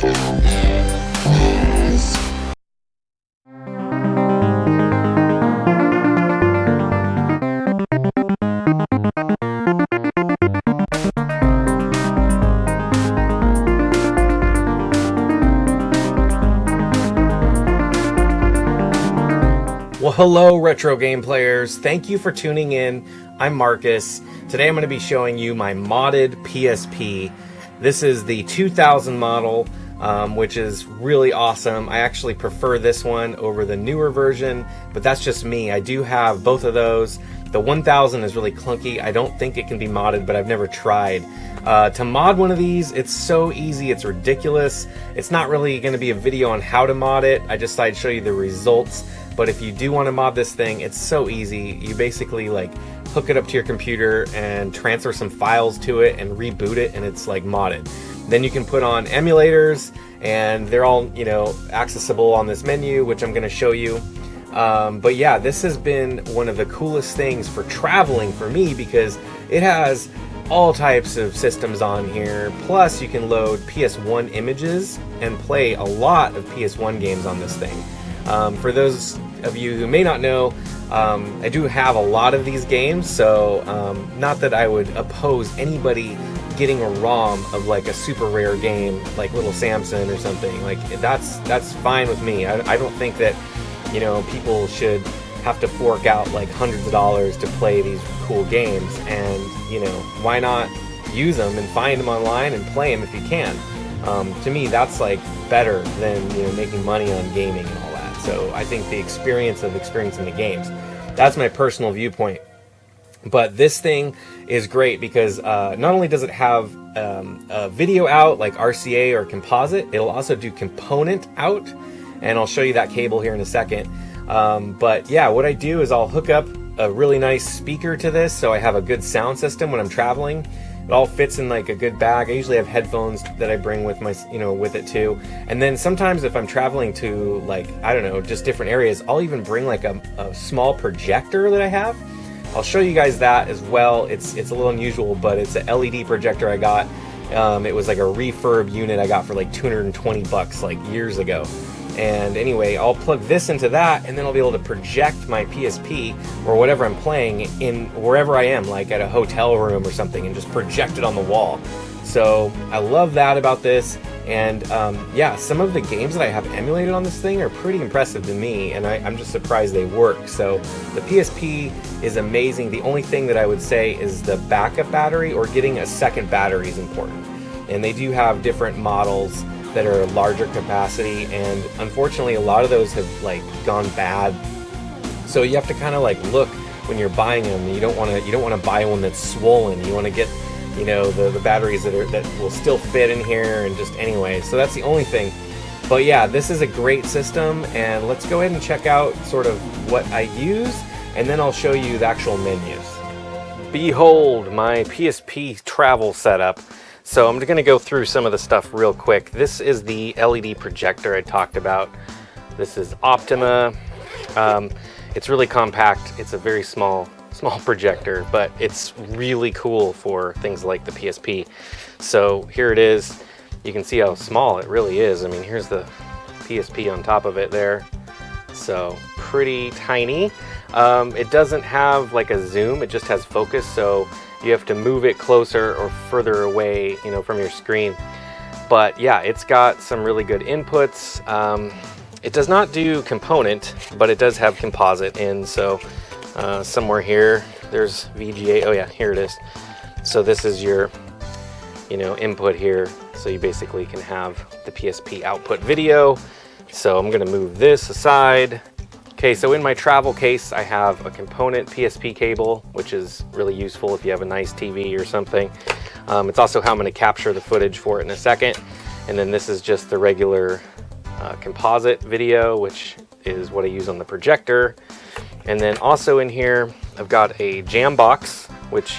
Well, hello retro game players, thank you for tuning in. I'm Marcus. Today I'm going to be showing you my modded PSP. This is the 2000 model, which is really awesome. I actually prefer this one over the newer version, but that's just me. I do have both of those. The 1000 is really clunky. I don't think it can be modded, but I've never tried. To mod one of these, it's so easy, it's ridiculous. It's not really going to be a video on how to mod it. I just thought I'd show you the results. But if you do want to mod this thing, it's so easy. You basically like hook it up to your computer and transfer some files to it and reboot it, and it's like modded. Then you can put on emulators, and they're all, you know, accessible on this menu, which I'm going to show you. But yeah, this has been one of the coolest things for traveling for me because it has all types of systems on here. Plus you can load PS1 images and play a lot of PS1 games on this thing. For those of you who may not know, I do have a lot of these games, so not that I would oppose anybody getting a ROM of like a super rare game like Little Samson or something. Like that's fine with me. I don't think that, you know, people should have to fork out like hundreds of dollars to play these cool games, and you know, why not use them and find them online and play them if you can. To me, that's like better than, you know, making money on gaming and all that. So I think the experience of experiencing the games, that's my personal viewpoint. But this thing is great because not only does it have a video out like RCA or composite, it'll also do component out, and I'll show you that cable here in a second. But yeah, what I do is I'll hook up a really nice speaker to this so I have a good sound system when I'm traveling. It all fits in like a good bag. I usually have headphones that I bring with my, you know, with it too. And then sometimes if I'm traveling to like, I don't know, just different areas, I'll even bring like a small projector that I have. I'll show you guys that as well. It's a little unusual, but it's an LED projector I got. It was like a refurb unit I got for like 220 bucks like years ago. And anyway, I'll plug this into that, and then I'll be able to project my PSP or whatever I'm playing in wherever I am, like at a hotel room or something, and just project it on the wall. So I love that about this. And yeah, some of the games that I have emulated on this thing are pretty impressive to me, and I'm just surprised they work. So the PSP is amazing. The only thing that I would say is the backup battery, or getting a second battery, is important. And they do have different models that are larger capacity, and unfortunately a lot of those have like gone bad. So you have to kind of like look when you're buying them. You don't want to buy one that's swollen. You want to get, you know, the batteries that will still fit in here, and just anyway. So that's the only thing. But yeah, this is a great system, and let's go ahead and check out sort of what I use, and then I'll show you the actual menus. Behold my PSP travel setup. So I'm going to go through some of the stuff real quick. This is the LED projector I talked about. This is Optima. It's really compact. It's a very small projector, but it's really cool for things like the PSP. So here it is. You can see how small it really is. I mean, here's the PSP on top of it there. So pretty tiny. It doesn't have like a zoom. It just has focus. So you have to move it closer or further away, you know, from your screen. But yeah, it's got some really good inputs. It does not do component, but it does have composite in. So somewhere here, there's VGA. Oh yeah, here it is. So this is your, you know, input here. So you basically can have the PSP output video. So I'm gonna move this aside. Okay, so in my travel case, I have a component PSP cable, which is really useful if you have a nice TV or something. It's also how I'm going to capture the footage for it in a second. And then this is just the regular composite video, which is what I use on the projector. And then also in here, I've got a jam box, which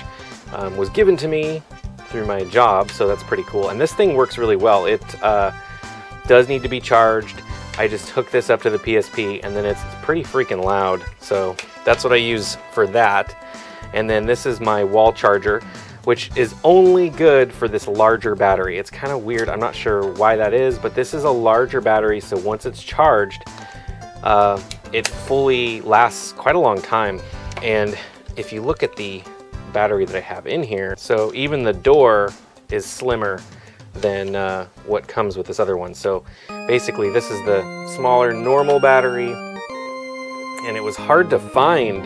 was given to me through my job, so that's pretty cool. And this thing works really well. It does need to be charged. I just hook this up to the PSP, and then it's pretty freaking loud. So that's what I use for that. And then this is my wall charger, which is only good for this larger battery. It's kind of weird, I'm not sure why that is, but this is a larger battery, so once it's charged, it fully lasts quite a long time. And if you look at the battery that I have in here, so even the door is slimmer than what comes with this other one. So basically this is the smaller normal battery, and it was hard to find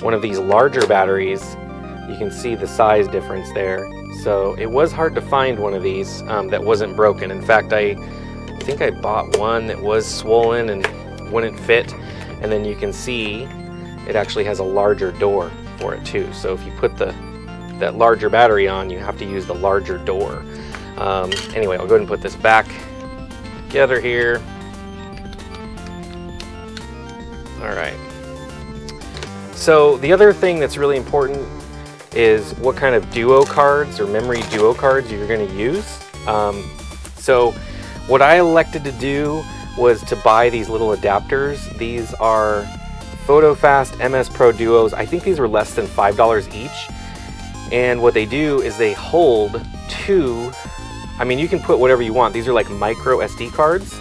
one of these larger batteries. You can see the size difference there. So it was hard to find one of these that wasn't broken. In fact, I think I bought one that was swollen and wouldn't fit. And then you can see it actually has a larger door for it too. So if you put that larger battery on, you have to use the larger door. Anyway, I'll go ahead and put this back together here. All right. So the other thing that's really important is what kind of duo cards or memory duo cards you're going to use. So what I elected to do was to buy these little adapters. These are PhotoFast MS Pro Duos. I think these were less than $5 each. And what they do is they hold two, I mean, you can put whatever you want. These are like micro SD cards.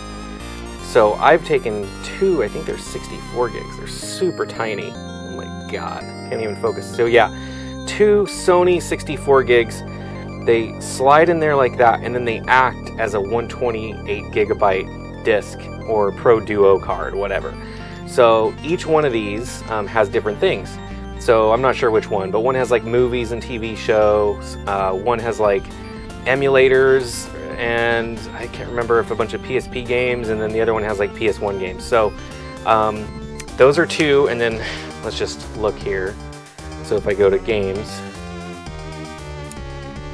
So I've taken two, I think they're 64 gigs. They're super tiny. Oh my God, can't even focus. So yeah, two Sony 64 gigs. They slide in there like that, and then they act as a 128 gigabyte disc or Pro Duo card, whatever. So each one of these has different things. So I'm not sure which one, but one has like movies and TV shows. One has like emulators, and I can't remember if a bunch of PSP games, and then the other one has like PS1 games. So those are two, and then let's just look here. So if I go to games,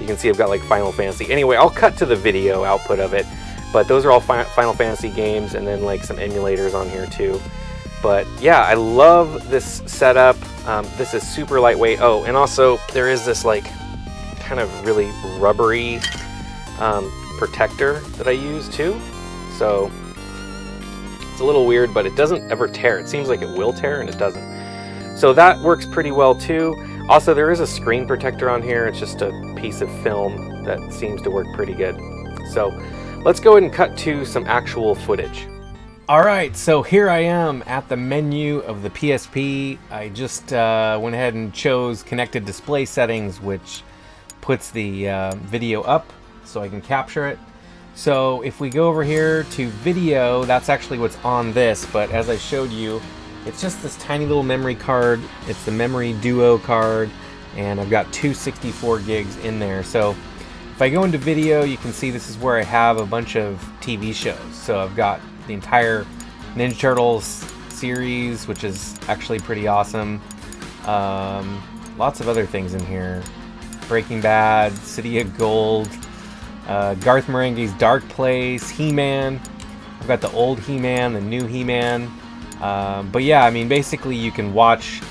you can see I've got like Final Fantasy. Anyway, I'll cut to the video output of it, but those are all Final Fantasy games, and then like some emulators on here too. But yeah, I love this setup. This is super lightweight. Oh, and also there is this like kind of really rubbery protector that I use too. So it's a little weird, but it doesn't ever tear. It seems like it will tear, and it doesn't. So that works pretty well too. Also, there is a screen protector on here. It's just a piece of film that seems to work pretty good. So let's go ahead and cut to some actual footage. All right, so here I am at the menu of the PSP. I just went ahead and chose connected display settings, which puts the video up so I can capture it. So if we go over here to video, that's actually what's on this, but as I showed you, it's just this tiny little memory card. It's the memory duo card, and I've got two 64 gigs in there. So if I go into video, you can see this is where I have a bunch of TV shows. So I've got the entire Ninja Turtles series, which is actually pretty awesome. Lots of other things in here. Breaking Bad, City of Gold, Garth Marenghi's Dark Place, He-Man. I've got the old He-Man, the new He-Man. But yeah, I mean, basically you can watch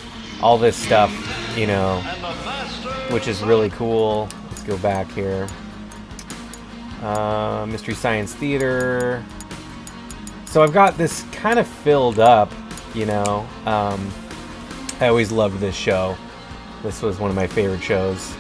all this stuff, you know, which is really cool. Let's go back here. Mystery Science Theater. So I've got this kind of filled up, you know. I always loved this show. This was one of my favorite shows.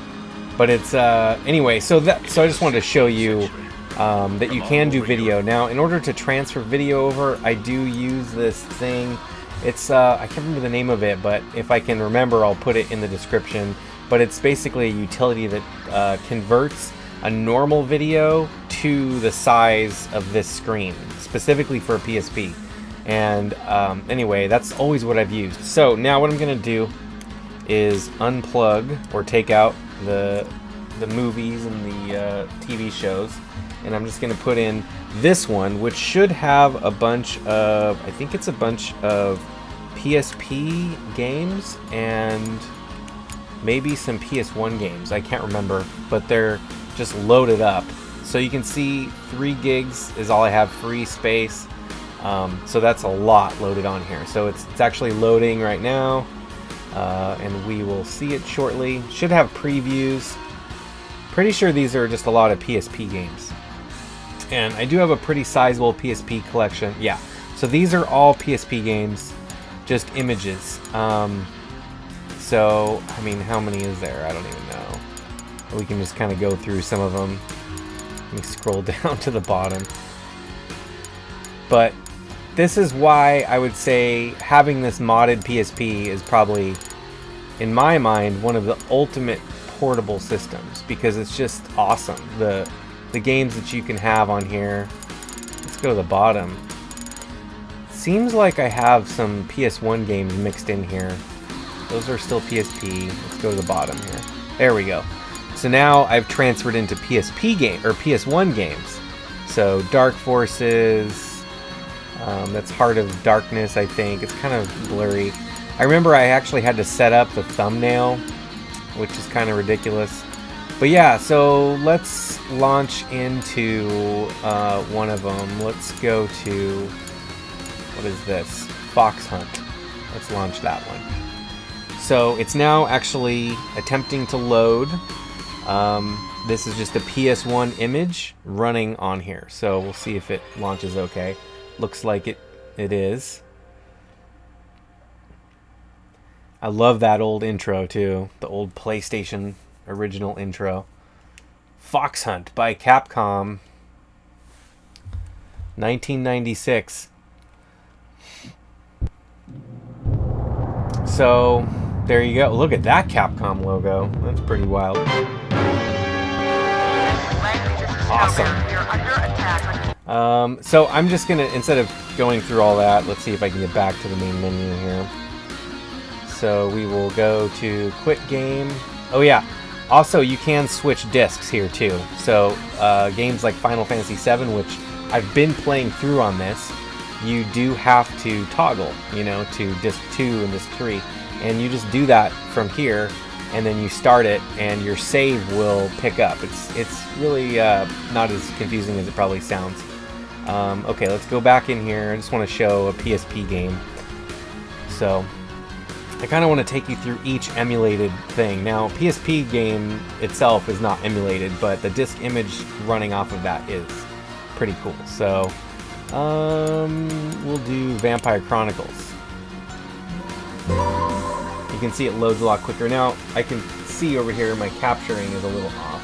But it's, anyway, so I just wanted to show you that you can do video. Now, in order to transfer video over, I do use this thing. It's, I can't remember the name of it, but if I can remember, I'll put it in the description. But it's basically a utility that converts a normal video to the size of this screen, specifically for a PSP. And anyway, that's always what I've used. So now what I'm going to do is unplug or take out the movies and the TV shows, and I'm just going to put in this one, which should have a bunch of, I think it's a bunch of PSP games and maybe some PS1 games. I can't remember, but they're just loaded up. So you can see 3 gigs is all I have free space. So that's a lot loaded on here. So it's actually loading right now, and we will see it shortly. Should have previews. Pretty sure these are just a lot of PSP games. And I do have a pretty sizable PSP collection. Yeah, so these are all PSP games, just images. So, I mean, how many is there? I don't even know. We can just kind of go through some of them. Let me scroll down to the bottom. But this is why I would say having this modded PSP is probably, in my mind, one of the ultimate portable systems, because it's just awesome. The games that you can have on here. Let's go to the bottom. Seems like I have some PS1 games mixed in here. Those are still PSP. Let's go to the bottom here. There we go. So now I've transferred into PSP game or PS1 games. So Dark Forces, that's Heart of Darkness, I think. It's kind of blurry. I remember I actually had to set up the thumbnail, which is kind of ridiculous. But yeah, so let's launch into one of them. Let's go to, what is this? Fox Hunt. Let's launch that one. So it's now actually attempting to load. This is just a PS1 image running on here. So we'll see if it launches okay. Looks like it is. I love that old intro too. The old PlayStation original intro. Fox Hunt by Capcom. 1996. So there you go. Look at that Capcom logo. That's pretty wild. Awesome. So I'm just gonna, instead of going through all that, let's see if I can get back to the main menu here. So we will go to quit game. Oh yeah. Also, you can switch discs here too. So games like Final Fantasy VII, which I've been playing through on this, you do have to toggle, you know, to disc 2 and disc 3. And you just do that from here, and then you start it, and your save will pick up. It's really not as confusing as it probably sounds. Okay, let's go back in here. I just want to show a PSP game. So I kind of want to take you through each emulated thing. Now, PSP game itself is not emulated, but the disc image running off of that is pretty cool. So we'll do Vampire Chronicles. You can see it loads a lot quicker. Now, I can see over here my capturing is a little off,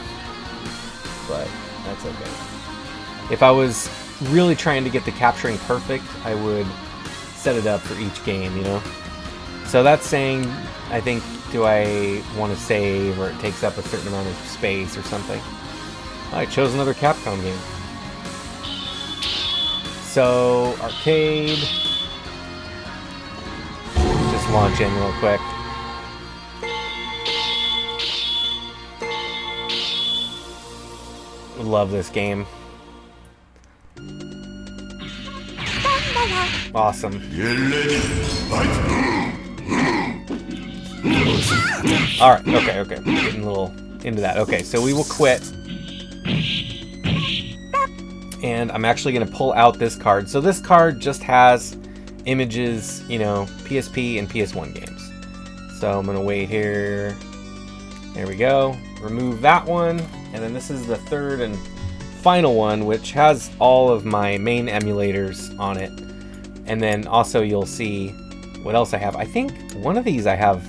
but that's okay. If I was really trying to get the capturing perfect, I would set it up for each game, you know? So that's saying, I think, do I want to save, or it takes up a certain amount of space or something. I chose another Capcom game. So, arcade. Just launch in real quick. Love this game. Awesome. Alright, okay. Getting a little into that. Okay, so we will quit. And I'm actually going to pull out this card. So this card just has images, you know, PSP and PS1 games. So I'm going to wait here. There we go. Remove that one. And then this is the third and final one, which has all of my main emulators on it. And then also you'll see what else I have. I think one of these I have,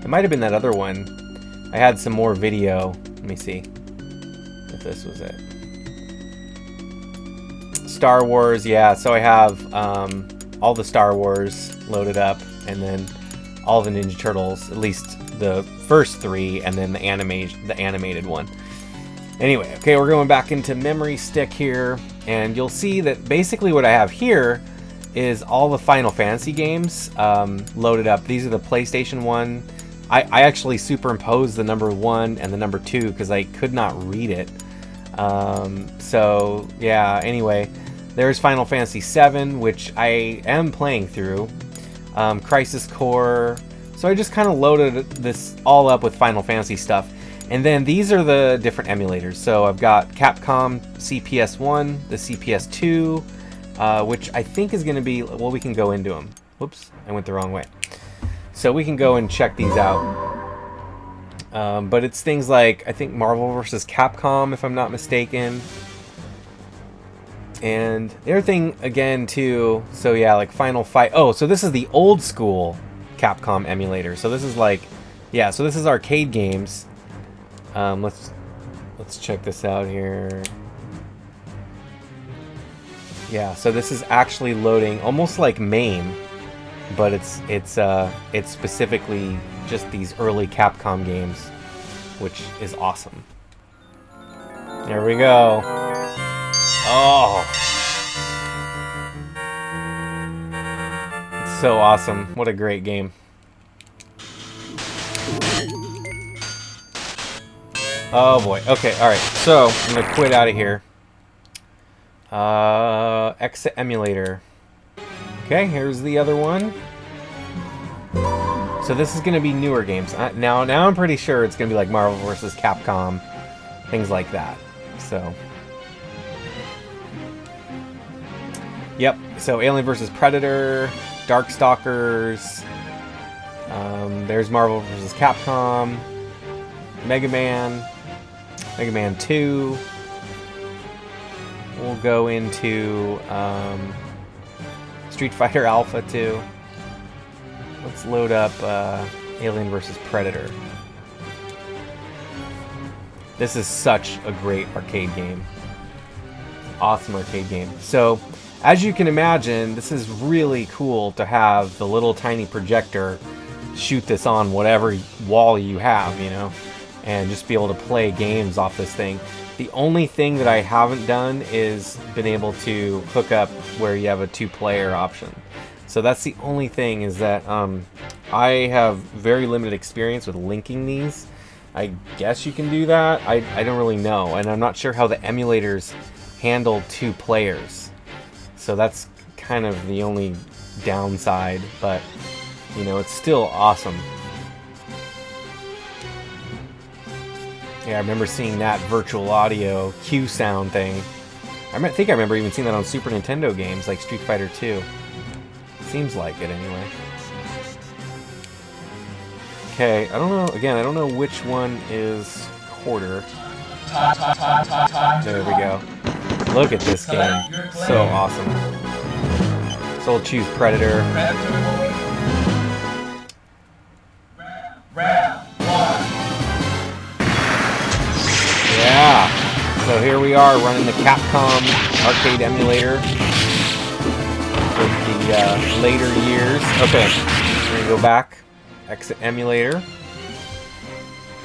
it might have been that other one. I had some more video. Let me see if this was it. Star Wars, yeah. So I have all the Star Wars loaded up, and then all the Ninja Turtles, at least the first 3, and then the animated one. Anyway, okay, we're going back into memory stick here, and you'll see that basically what I have here is all the Final Fantasy games loaded up. These are the PlayStation 1. I actually superimposed the number 1 and the number 2 because I could not read it. So, yeah, anyway, there's Final Fantasy VII, which I am playing through. Crisis Core. So I just kind of loaded this all up with Final Fantasy stuff. And then these are the different emulators. So I've got Capcom CPS1, the CPS2, which I think is going to be, well, we can go into them. Whoops, I went the wrong way. So we can go and check these out. But it's things like, I think Marvel vs. Capcom, if I'm not mistaken. And the other thing, again, too, so yeah, like Final Fight. Oh, so this is the old school Capcom emulator. So this is like, yeah, so this is arcade games. Let's Let's check this out here. Yeah, so this is actually loading almost like MAME, but it's specifically just these early Capcom games, which is awesome. There we go. Oh, it's so awesome! What a great game. Oh boy. Okay. All right. So I'm gonna quit out of here. Exit emulator. Okay, here's the other one. So this is going to be newer games. Now I'm pretty sure it's going to be like Marvel vs. Capcom, things like that. So, yep. So Alien vs. Predator, Darkstalkers. There's Marvel vs. Capcom, Mega Man 2. We'll go into Street Fighter Alpha 2. Let's load up Alien vs. Predator. This is such a great arcade game. Awesome arcade game. So, as you can imagine, this is really cool to have the little tiny projector shoot this on whatever wall you have, you know, and just be able to play games off this thing. The only thing that I haven't done is been able to hook up where you have a 2-player option. So that's the only thing, is that I have very limited experience with linking these. I guess you can do that. I don't really know, and I'm not sure how the emulators handle 2 players. So that's kind of the only downside, but you know, it's still awesome. Yeah, I remember seeing that virtual audio Q sound thing. I think I remember even seeing that on Super Nintendo games like Street Fighter 2. Seems like it anyway. Okay, I don't know. Again, I don't know which one is quarter. There we go. Look at this game. So awesome. So we'll choose Predator. Yeah, so here we are running the Capcom Arcade Emulator for the later years. Okay, we're going to go back, exit emulator.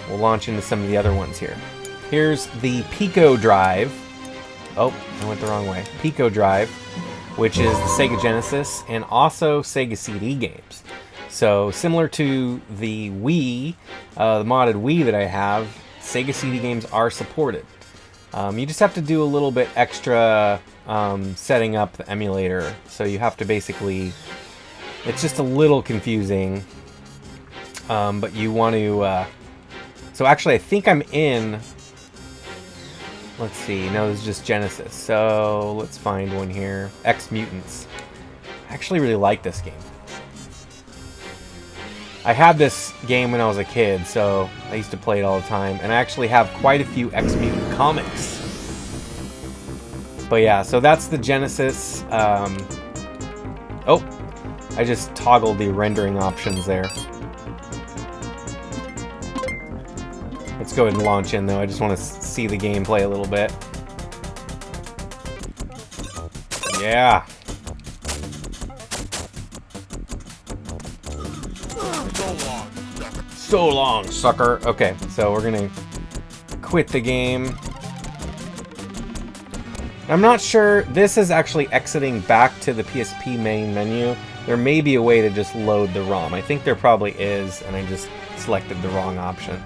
We'll launch into some of the other ones here. Here's the Pico Drive. Oh, I went the wrong way. Pico Drive, which is the Sega Genesis and also Sega CD games. So similar to the Wii, the modded Wii that I have, Sega CD games are supported. You just have to do a little bit extra setting up the emulator. So you have to basically, it's just a little confusing, but you want to, so actually I think I'm in, let's see, no, this is just Genesis. So let's find one here, X Mutants. I actually really like this game. I had this game when I was a kid, so I used to play it all the time, and I actually have quite a few X-Mutant comics. But yeah, so that's the Genesis. Oh, I just toggled the rendering options there. Let's go ahead and launch in, though. I just want to see the gameplay a little bit. Yeah. So long, sucker. Okay, so we're gonna quit the game. I'm not sure. This is actually exiting back to the PSP main menu. There may be a way to just load the ROM. I think there probably is, and I just selected the wrong option.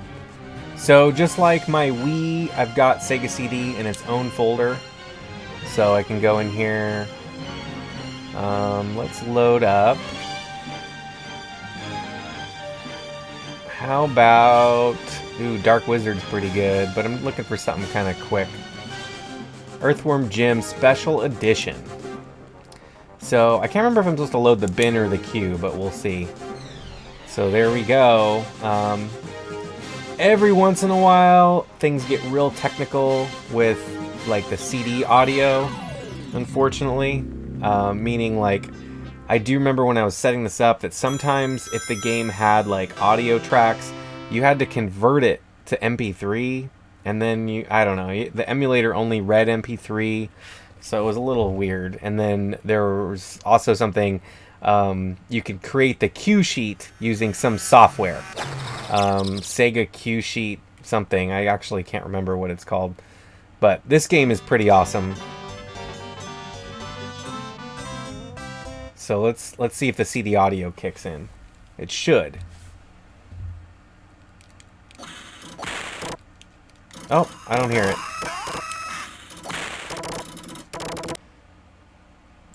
So just like my Wii, I've got Sega CD in its own folder. So I can go in here. Let's load up. How about... Ooh, Dark Wizard's pretty good, but I'm looking for something kind of quick. Earthworm Jim Special Edition. So, I can't remember if I'm supposed to load the bin or the queue, but we'll see. So, there we go. Every once in a while, things get real technical with, like, the CD audio, unfortunately. Meaning, like... I do remember when I was setting this up that sometimes if the game had like audio tracks, you had to convert it to MP3, and then I don't know, the emulator only read MP3, so it was a little weird. And then there was also something, you could create the cue sheet using some software, Sega cue sheet something. I actually can't remember what it's called, but this game is pretty awesome. So let's see if the CD audio kicks in. It should. Oh, I don't hear it.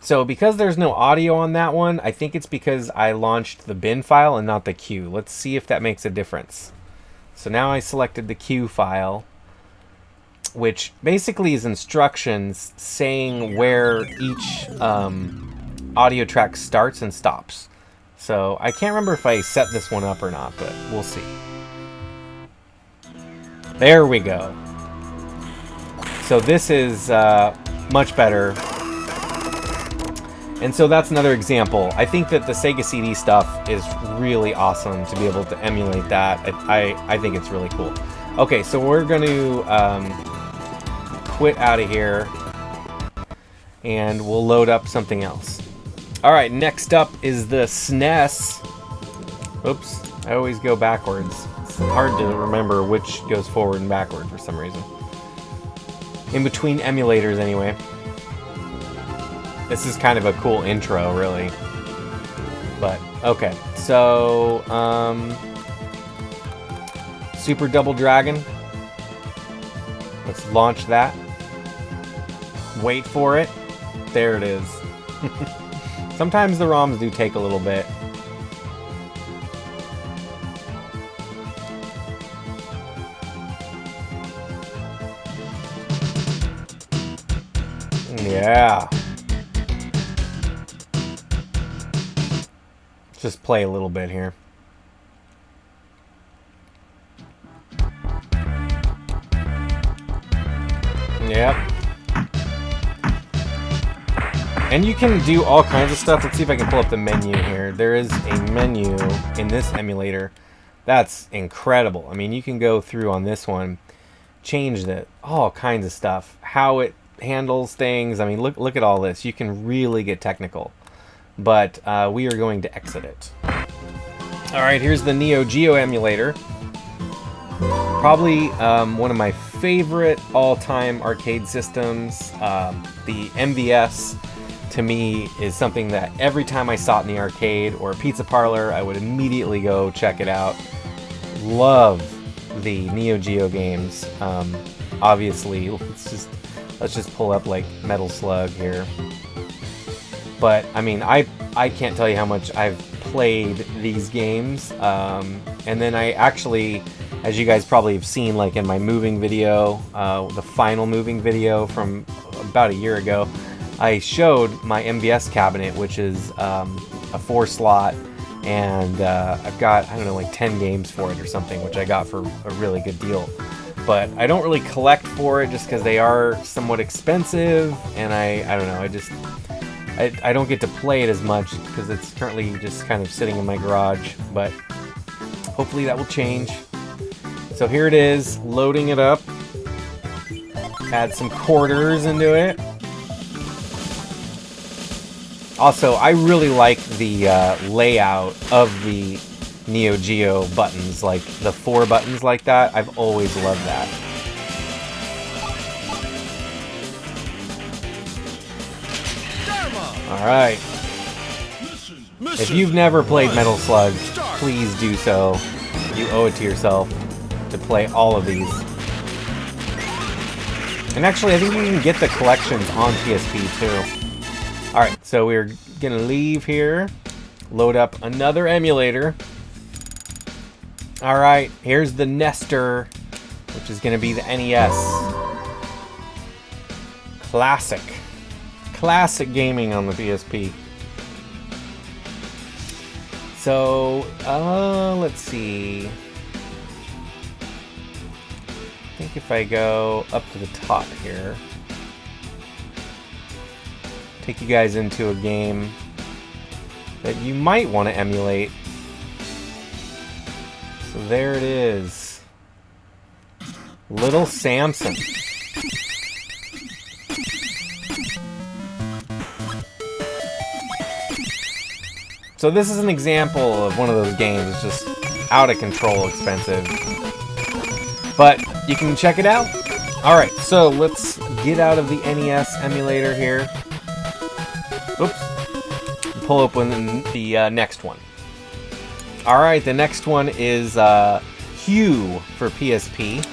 So because there's no audio on that one, I think it's because I launched the bin file and not the cue. Let's see if that makes a difference. So now I selected the cue file, which basically is instructions saying where each audio track starts and stops. So I can't remember if I set this one up or not, but we'll see. There we go. So this is much better. And so that's another example. I think that the Sega CD stuff is really awesome to be able to emulate that. I think it's really cool. Okay, so we're going to quit out of here, and we'll load up something else. All right, next up is the SNES. Oops, I always go backwards. It's hard to remember which goes forward and backward for some reason. In between emulators, anyway. This is kind of a cool intro, really. But, okay. So, Super Double Dragon. Let's launch that. Wait for it. There it is. Sometimes the ROMs do take a little bit. Yeah. Just play a little bit here. Yep. And you can do all kinds of stuff. Let's see if I can pull up the menu here. There is a menu in this emulator that's incredible. I mean, you can go through on this one, change all kinds of stuff, how it handles things. I mean, look at all this. You can really get technical. But we are going to exit it. All right, here's the Neo Geo emulator. Probably one of my favorite all-time arcade systems. The MVS, to me, is something that every time I saw it in the arcade or a pizza parlor, I would immediately go check it out. Love the Neo Geo games. Obviously, let's just pull up like Metal Slug here. But I mean, I can't tell you how much I've played these games. And then I actually, as you guys probably have seen, like in my moving video, the final moving video from about a year ago, I showed my MVS cabinet, which is a 4-slot, and I've got, I don't know, like 10 games for it or something, which I got for a really good deal. But I don't really collect for it just because they are somewhat expensive, and I don't know, I don't get to play it as much because it's currently just kind of sitting in my garage, but hopefully that will change. So here it is, loading it up. Add some quarters into it. Also, I really like the layout of the Neo Geo buttons, like the 4 buttons like that. I've always loved that. Alright. If you've never played Metal Slug, please do so. You owe it to yourself to play all of these. And actually, I think you can get the collections on PSP too. Alright, so we're gonna leave here, load up another emulator. Alright, here's the Nestor, which is gonna be the NES. Classic gaming on the PSP. So, let's see. I think if I go up to the top here, take you guys into a game that you might want to emulate. So there it is. Little Samson. So this is an example of one of those games that's just out of control expensive. But you can check it out. Alright, so let's get out of the NES emulator here. Oops. Pull open the next one. Alright, the next one is Hue for PSP.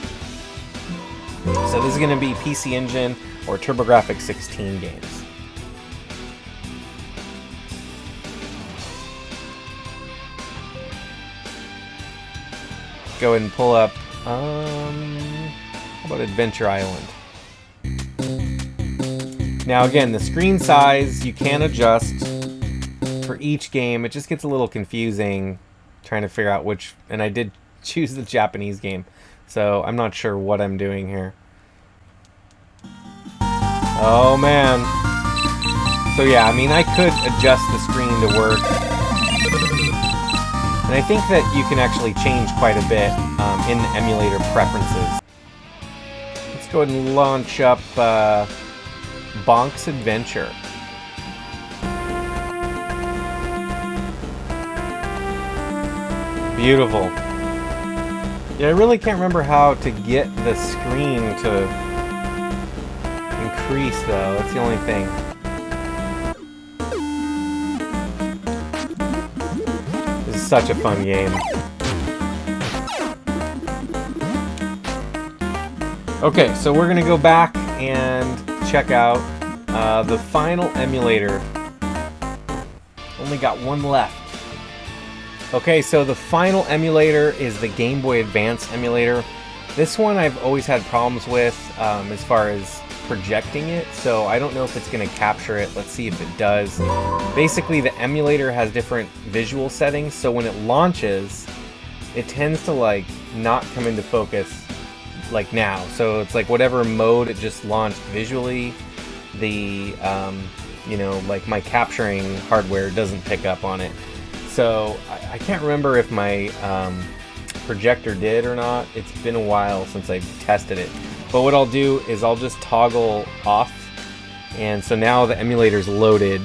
So this is going to be PC Engine or TurboGrafx 16 games. Go ahead and pull up, how about Adventure Island? Now again, the screen size you can adjust for each game. It just gets a little confusing trying to figure out which, and I did choose the Japanese game, so I'm not sure what I'm doing here. Oh man. So yeah, I mean, I could adjust the screen to work. And I think that you can actually change quite a bit in the emulator preferences. Let's go ahead and launch up Bonk's Adventure. Beautiful. Yeah, I really can't remember how to get the screen to increase though. That's the only thing. Such a fun game. Okay, so we're gonna go back and check out the final emulator. Only got one left. Okay, so the final emulator is the Game Boy Advance emulator. This one I've always had problems with as far as projecting it, so I don't know if it's going to capture it. Let's see if it does. Basically, the emulator has different visual settings, so when it launches, it tends to like not come into focus like now. So it's like whatever mode it just launched visually, the you know, like my capturing hardware doesn't pick up on it. So I can't remember if my projector did or not. It's been a while since I tested it. But what I'll do is I'll just toggle off, and so now the emulator's loaded,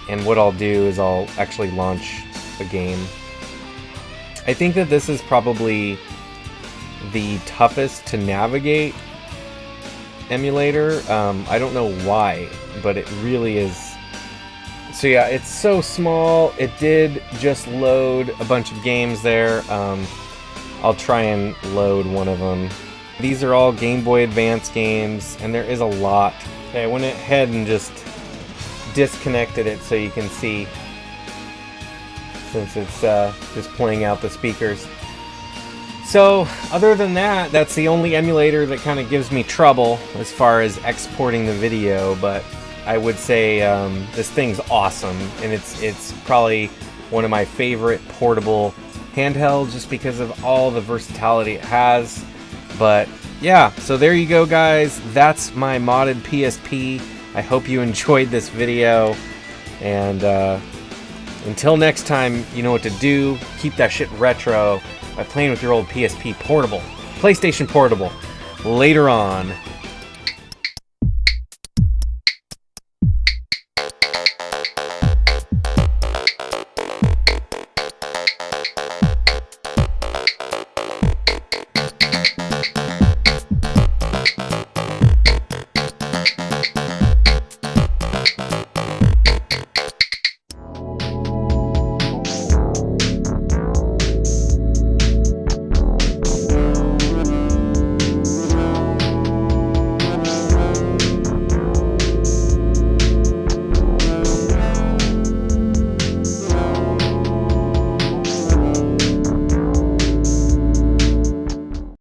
and what I'll do is I'll actually launch a game. I think that this is probably the toughest to navigate emulator. I don't know why, but it really is. So yeah, it's so small. It did just load a bunch of games there. I'll try and load one of them. These are all Game Boy Advance games, and there is a lot. Okay, I went ahead and just disconnected it so you can see, since it's just playing out the speakers. So, other than that, that's the only emulator that kind of gives me trouble as far as exporting the video, but I would say this thing's awesome, and it's probably one of my favorite portable handhelds just because of all the versatility it has. But yeah, so there you go guys, that's my modded PSP. I hope you enjoyed this video, and until next time, you know what to do. Keep that shit retro by playing with your old PSP Portable, PlayStation Portable, later on.